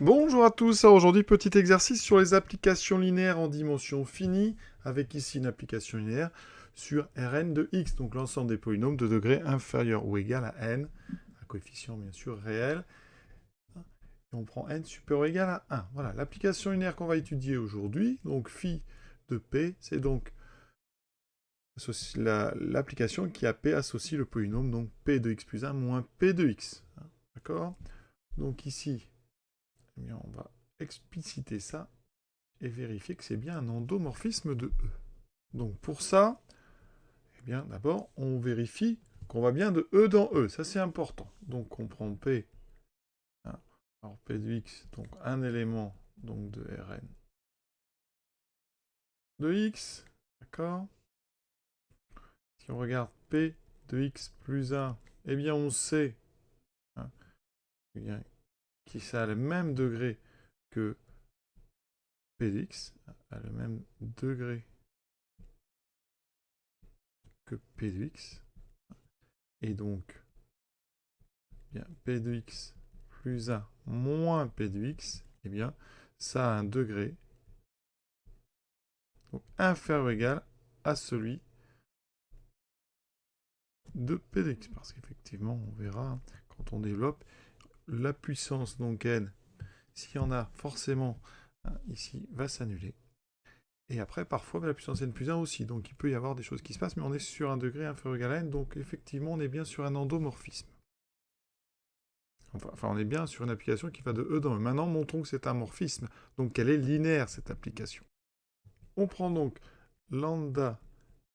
Bonjour à tous, alors aujourd'hui petit exercice sur les applications linéaires en dimension finie, avec ici une application linéaire sur Rn de x, donc l'ensemble des polynômes de degré inférieur ou égal à n, un coefficient bien sûr réel, et on prend n supérieur ou égal à 1. Voilà, l'application linéaire qu'on va étudier aujourd'hui, donc phi de p, c'est donc l'application qui a p associe le polynôme, donc p de x plus 1 moins p de x. D'accord? Donc ici, eh bien, on va expliciter ça et vérifier que c'est bien un endomorphisme de E. Donc pour ça, eh bien d'abord on vérifie qu'on va bien de E dans E, ça c'est important. Donc on prend P, hein, alors P de X, donc un élément donc de Rn de X, d'accord. Si on regarde P de X plus 1, eh bien on sait, hein, eh bien, que ça a le même degré que P de X, a le même degré que P de X, et donc bien, P de X plus 1 moins P de X, eh bien, ça a un degré donc inférieur ou égal à celui de P de X. Parce qu'effectivement, on verra, quand on développe, la puissance donc n, s'il y en a forcément, hein, ici, va s'annuler. Et après, parfois, la puissance n plus 1 aussi. Donc, il peut y avoir des choses qui se passent, mais on est sur un degré inférieur ou égal à n. Donc, effectivement, on est bien sur un endomorphisme. Enfin, on est bien sur une application qui va de E dans E. Maintenant, montrons que c'est un morphisme. Donc, elle est linéaire, cette application. On prend donc lambda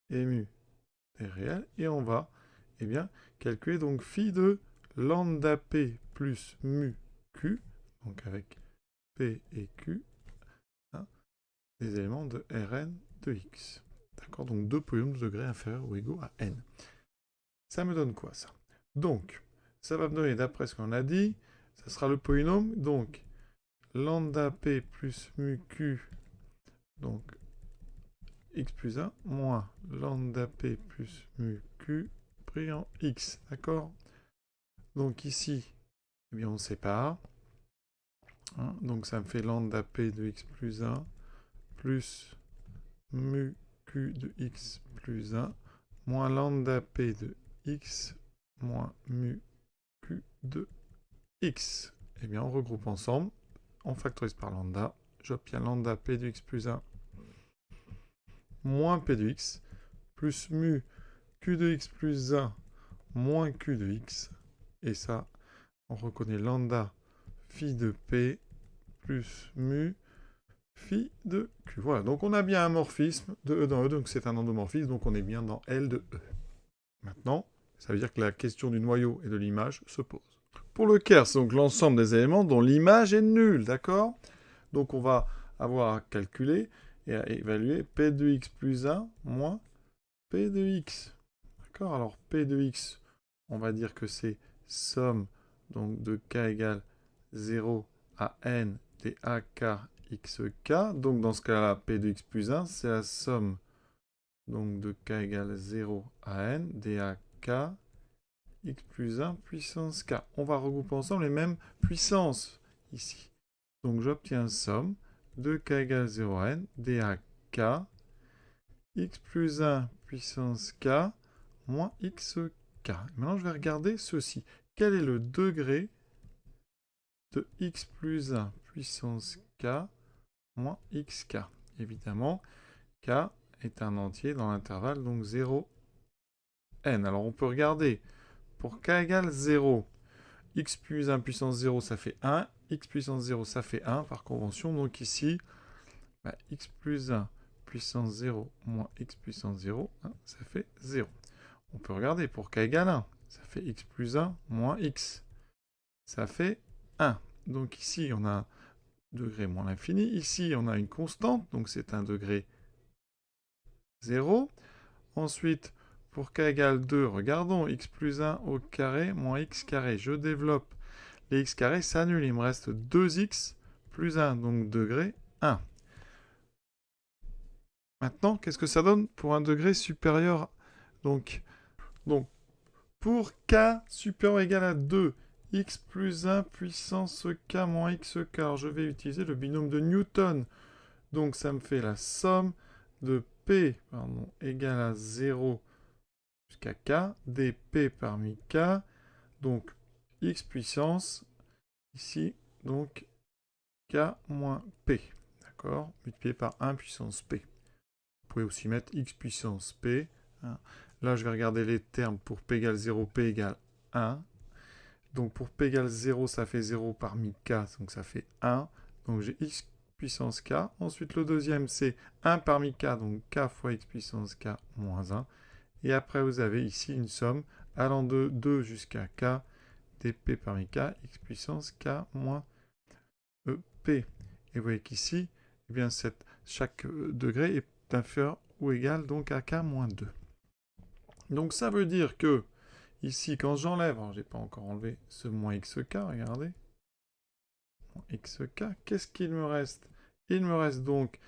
et mu est réel, et on va calculer donc phi de lambda p plus mu q, donc avec p et q, hein, des éléments de Rn de x. D'accord, donc deux polynômes de degré inférieur ou égaux à n. Ça me donne quoi, ça? Donc, ça va me donner, d'après ce qu'on a dit, ça sera le polynôme, donc lambda p plus mu q, donc x plus 1, moins lambda p plus mu q pris en x, d'accord? Donc ici, eh bien on sépare, hein, donc ça me fait lambda p de x plus 1, plus mu q de x plus 1, moins lambda p de x, moins mu q de x. Eh bien on regroupe ensemble, on factorise par lambda, j'obtiens lambda p de x plus 1, moins p de x, plus mu q de x plus 1 moins q de x. Et ça, on reconnaît lambda phi de p plus mu phi de q. Voilà, donc on a bien un morphisme de E dans E, donc c'est un endomorphisme, donc on est bien dans L de E. Maintenant, ça veut dire que la question du noyau et de l'image se pose. Pour le Kerr, c'est donc l'ensemble des éléments dont l'image est nulle, d'accord? Donc on va avoir à calculer et à évaluer P de x plus 1 moins P de x. D'accord? Alors P de x, on va dire que c'est somme donc de k égale 0 à n des ak xk. Donc dans ce cas-là, P de x plus 1, c'est la somme donc de k égale 0 à n des ak x plus 1 puissance k. On va regrouper ensemble les mêmes puissances ici. Donc j'obtiens somme de k égale 0 à n des ak x plus 1 puissance k moins xk. Maintenant, je vais regarder ceci. Quel est le degré de x plus 1 puissance k moins xk? Évidemment, k est un entier dans l'intervalle, donc 0, n. Alors, on peut regarder. Pour k égale 0, x plus 1 puissance 0, ça fait 1. X puissance 0, ça fait 1 par convention. Donc ici, x plus 1 puissance 0 moins x puissance 0, hein, ça fait 0. On peut regarder pour k égale 1. Ça fait x plus 1 moins x. Ça fait 1. Donc ici, on a un degré moins l'infini. Ici, on a une constante, donc c'est un degré 0. Ensuite, pour k égale 2, regardons, x plus 1 au carré moins x carré. Je développe. Les x carrés s'annulent. Il me reste 2x plus 1, donc degré 1. Maintenant, qu'est-ce que ça donne pour un degré supérieur? Donc pour k supérieur ou égal à 2, x plus 1 puissance k moins xk. Alors, je vais utiliser le binôme de Newton. Donc, ça me fait la somme de p égale à 0 jusqu'à k, dp parmi k. Donc, x puissance, ici, donc, k moins p. D'accord? Multiplié par 1 puissance p. Vous pouvez aussi mettre x puissance p. Hein. Là, je vais regarder les termes pour p égale 0, p égale 1. Donc, pour p égale 0, ça fait 0 parmi k, donc ça fait 1. Donc, j'ai x puissance k. Ensuite, le deuxième, c'est 1 parmi k, donc k fois x puissance k moins 1. Et après, vous avez ici une somme allant de 2 jusqu'à k, dp parmi k, x puissance k moins p. Et vous voyez qu'ici, eh bien, chaque degré est inférieur ou égal donc à k moins 2. Donc ça veut dire que, ici, quand j'enlève, alors j'ai pas encore enlevé ce moins xk, regardez, xk, qu'est-ce qu'il me reste? Il me reste donc,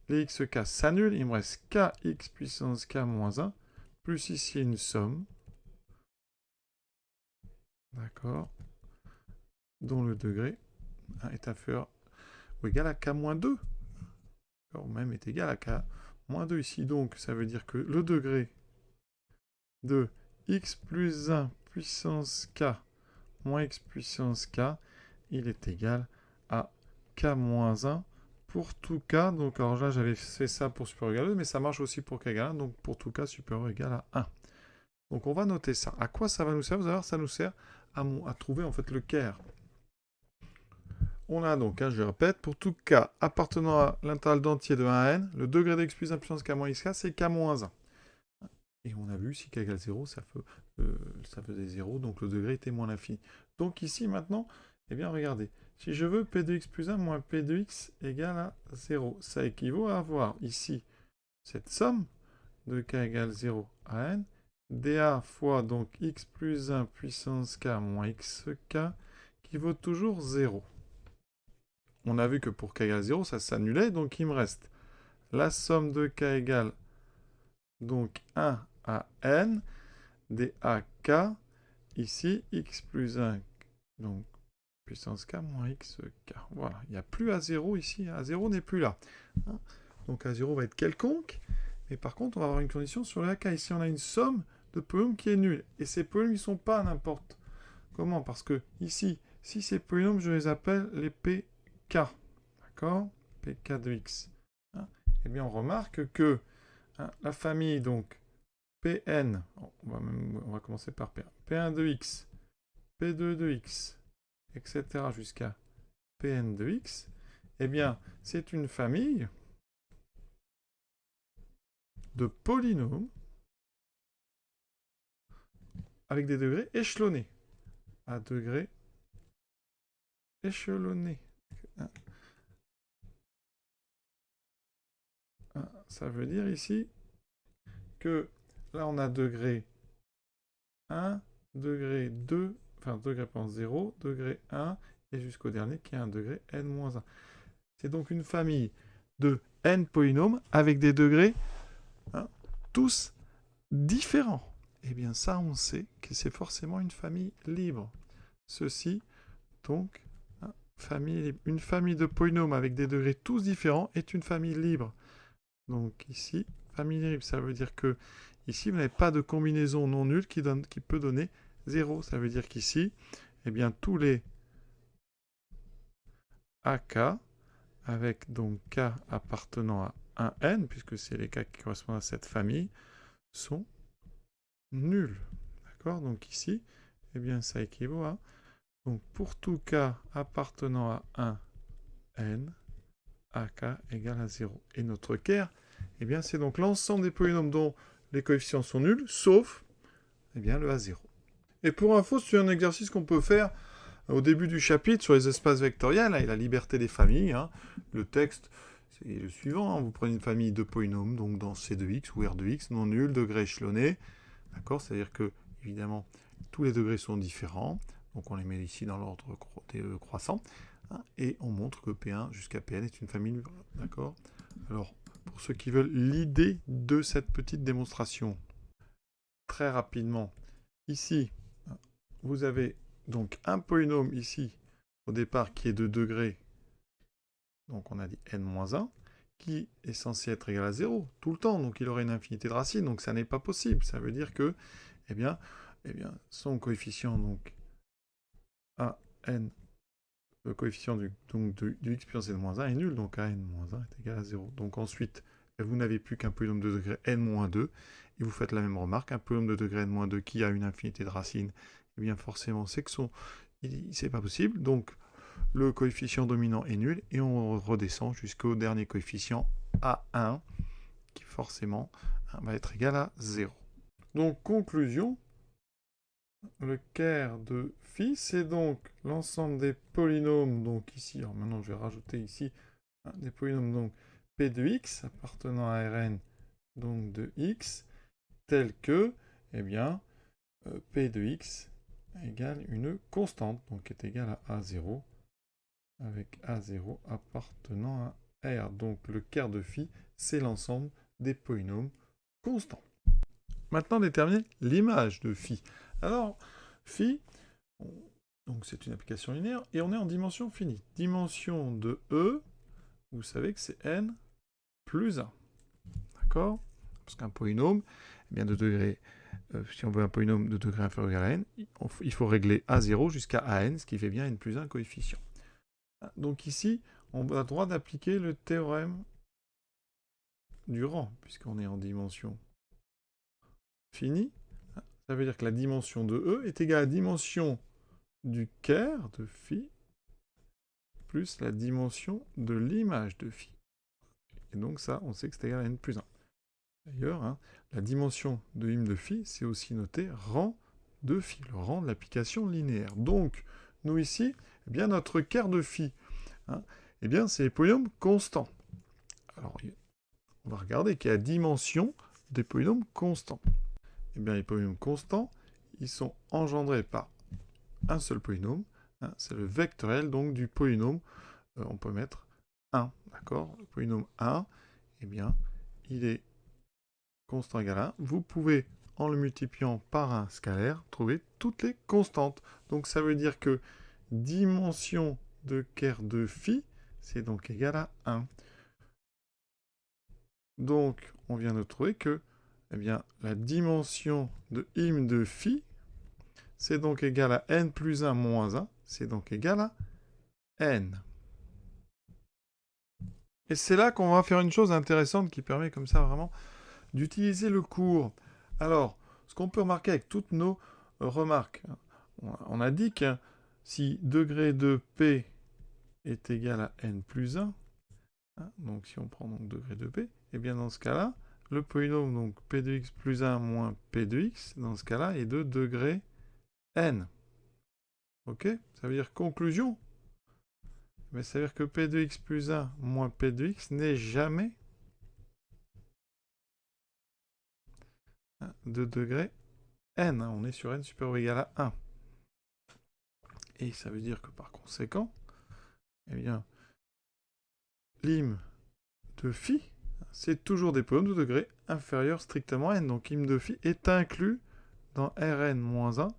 les xk s'annulent, il me reste kx puissance k moins 1, plus ici une somme, d'accord, dont le degré est inférieur ou égal à k-2, ou même est égal à k-2 ici. Donc, ça veut dire que le degré de x plus 1 puissance k moins x puissance k, il est égal à k-1 pour tout k. Donc, alors là, j'avais fait ça pour supérieur égal à 2, mais ça marche aussi pour k égale 1, donc pour tout k supérieur égal à 1. Donc, on va noter ça. À quoi ça va nous servir? Vous allez voir, ça nous sert à trouver en fait le Caire. On a donc, je répète, pour tout k appartenant à l'intervalle d'entier de 1 à n, le degré d'x plus 1 puissance k moins xk, c'est k moins 1. Et on a vu, si k égale 0, ça faisait 0, donc le degré était moins l'infini. Donc ici, maintenant, eh bien, regardez, si je veux p de x plus 1 moins p de x égale à 0, ça équivaut à avoir ici cette somme de k égale 0 à n, dA fois donc x plus 1 puissance k moins xk, qui vaut toujours 0. On a vu que pour k égale 0, ça s'annulait, donc il me reste la somme de k égale donc 1 à n, dAk, ici, x plus 1, donc puissance k moins xk. Voilà, il n'y a plus à 0 ici, à 0 n'est plus là. Donc à 0 va être quelconque, mais par contre, on va avoir une condition sur le ak. Ici, on a une somme de polynômes qui est nulle, et ces polynômes, ils ne sont pas n'importe comment, parce que ici, si ces polynômes, je les appelle les pk. D'accord? Pk de x. Eh bien, on remarque que la famille, donc, Pn, on va commencer par P1. P1 de x, P2 de x, etc. jusqu'à Pn de x, eh bien, c'est une famille de polynômes avec des degrés échelonnés. À degrés échelonnés. Ça veut dire ici que là, on a degré 1, degré 2, enfin degré pendant 0, degré 1, et jusqu'au dernier qui est un degré n-1. C'est donc une famille de n polynômes avec des degrés tous différents. Et bien ça, on sait que c'est forcément une famille libre. Ceci, donc, une famille de polynômes avec des degrés tous différents est une famille libre. Donc ici, famille libre, ça veut dire que ici, vous n'avez pas de combinaison non nulle qui peut donner 0. Ça veut dire qu'ici, eh bien, tous les AK, avec donc K appartenant à 1n, puisque c'est les K qui correspondent à cette famille, sont nuls. D'accord? Donc ici, eh bien, ça équivaut à, donc pour tout K appartenant à 1n, AK égale à 0. Et notre Caire, eh bien, c'est donc l'ensemble des polynômes dont les coefficients sont nuls, sauf eh bien, le A0. Et pour info, c'est un exercice qu'on peut faire au début du chapitre sur les espaces vectoriels et la liberté des familles. Le texte, c'est le suivant. Vous prenez une famille de polynômes, donc dans C de x ou R de x, non nul, degré échelonné. D'accord? C'est-à-dire que, évidemment, tous les degrés sont différents. Donc on les met ici dans l'ordre croissant. Et on montre que P1 jusqu'à Pn est une famille libre. D'accord? Alors, pour ceux qui veulent l'idée de cette petite démonstration, très rapidement, ici, vous avez donc un polynôme ici, au départ, qui est de degré, donc on a dit n-1, qui est censé être égal à 0 tout le temps, donc il aurait une infinité de racines, donc ça n'est pas possible. Ça veut dire que, eh bien son coefficient, donc le coefficient du x puissance n-1 est nul, donc an-1 est égal à 0. Donc ensuite, vous n'avez plus qu'un polynôme de degré n-2, et vous faites la même remarque, un polynôme de degré n-2 qui a une infinité de racines, eh bien forcément c'est que c'est pas possible, donc le coefficient dominant est nul, et on redescend jusqu'au dernier coefficient a1, qui forcément va être égal à 0. Donc conclusion, le ker de phi, c'est donc l'ensemble des polynômes, donc ici, alors maintenant je vais rajouter ici des polynômes, donc p de x appartenant à Rn, donc de x, tel que, eh bien, p de x égale une constante, donc qui est égale à a0, avec a0 appartenant à R. Donc le ker de phi, c'est l'ensemble des polynômes constants. Maintenant, déterminer l'image de phi. Alors, phi, donc c'est une application linéaire, et on est en dimension finie. Dimension de E, vous savez que c'est n plus 1. D'accord? Parce qu'un polynôme, eh bien de degré, si on veut un polynôme de degré inférieur à n, il faut régler a0 jusqu'à an, ce qui fait bien n plus 1 coefficient. Donc ici, on a le droit d'appliquer le théorème du rang, puisqu'on est en dimension finie. Ça veut dire que la dimension de E est égale à la dimension du ker de phi plus la dimension de l'image de phi. Et donc ça, on sait que c'est égal à n plus 1. D'ailleurs, la dimension de im de phi, c'est aussi noté rang de phi, le rang de l'application linéaire. Donc, nous ici, eh bien, notre ker de phi, eh bien, c'est les polynômes constants. Alors, on va regarder qu'il y a la dimension des polynômes constants. Eh bien, les polynômes constants, ils sont engendrés par un seul polynôme. C'est le vectoriel donc du polynôme. On peut mettre 1, d'accord? Le polynôme 1, eh bien, il est constant égal à 1. Vous pouvez, en le multipliant par un scalaire, trouver toutes les constantes. Donc, ça veut dire que dimension de ker de phi, c'est donc égal à 1. Donc, on vient de trouver que eh bien, la dimension de im de phi, c'est donc égal à n plus 1 moins 1, c'est donc égal à n. Et c'est là qu'on va faire une chose intéressante qui permet comme ça vraiment d'utiliser le cours. Alors, ce qu'on peut remarquer avec toutes nos remarques, on a dit que si degré de P est égal à n plus 1, donc si on prend donc degré de P, et bien dans ce cas-là, le polynôme donc P de x plus 1 moins P de x, dans ce cas-là, est de degré n. Ok? Ça veut dire conclusion. Mais ça veut dire que P de x plus 1 moins P de x n'est jamais de degré n. On est sur n supérieur ou égal à 1. Et ça veut dire que par conséquent, eh bien, l'im de phi, c'est toujours des polynômes de degré inférieur strictement à n. Donc im de phi est inclus dans Rn-1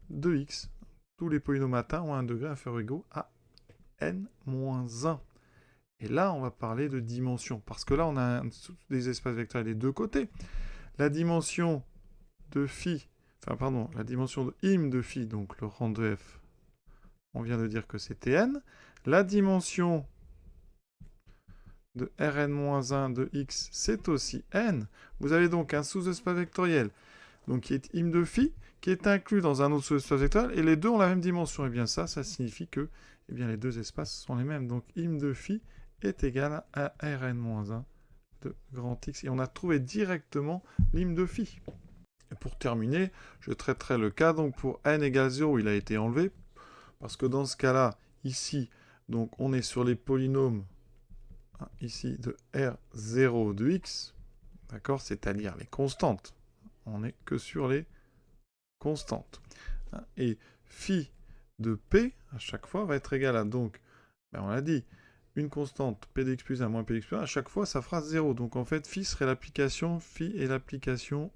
de x. Tous les polynômes atteints ont un degré inférieur ou égal à n-1. Et là, on va parler de dimension, parce que là, on a des espaces vectoriels des deux côtés. La dimension de phi, la dimension de im de phi, donc le rang de f, on vient de dire que c'était n. La dimension de Rn-1 de x, c'est aussi n. Vous avez donc un sous-espace vectoriel, donc qui est im de phi, qui est inclus dans un autre sous-espace vectoriel, et les deux ont la même dimension. Et bien ça signifie que les deux espaces sont les mêmes. Donc im de phi est égal à Rn-1 de grand X. Et on a trouvé directement l'im de phi. Et pour terminer, je traiterai le cas donc pour n égale 0, il a été enlevé, parce que dans ce cas-là, ici, donc on est sur les polynômes ici de R0 de x, d'accord, c'est-à-dire les constantes. On n'est que sur les constantes. Et phi de P, à chaque fois, va être égal à, donc, on l'a dit, une constante P de x plus 1 moins P de x plus 1, à chaque fois, ça fera 0. Donc, en fait, phi serait l'application, phi est l'application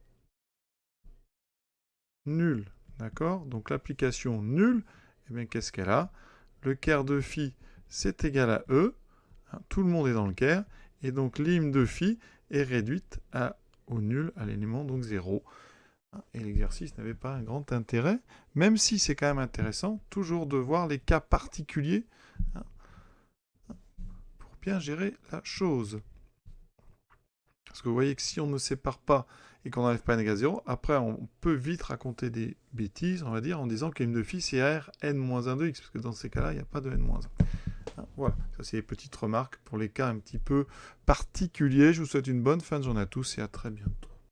nulle. D'accord? Donc, l'application nulle, eh bien, qu'est-ce qu'elle a? Le caire de phi, c'est égal à E. Tout le monde est dans le caire. Et donc, l'hime de phi est réduite au nul, à l'élément, donc 0. Et l'exercice n'avait pas un grand intérêt, même si c'est quand même intéressant, toujours de voir les cas particuliers pour bien gérer la chose. Parce que vous voyez que si on ne sépare pas et qu'on n'arrive pas à n = 0, après on peut vite raconter des bêtises, on va dire, en disant que l'hime de phi c'est Rn-1 de x, parce que dans ces cas-là, il n'y a pas de n-1. Voilà, ça c'est les petites remarques pour les cas un petit peu particuliers. Je vous souhaite une bonne fin de journée à tous et à très bientôt.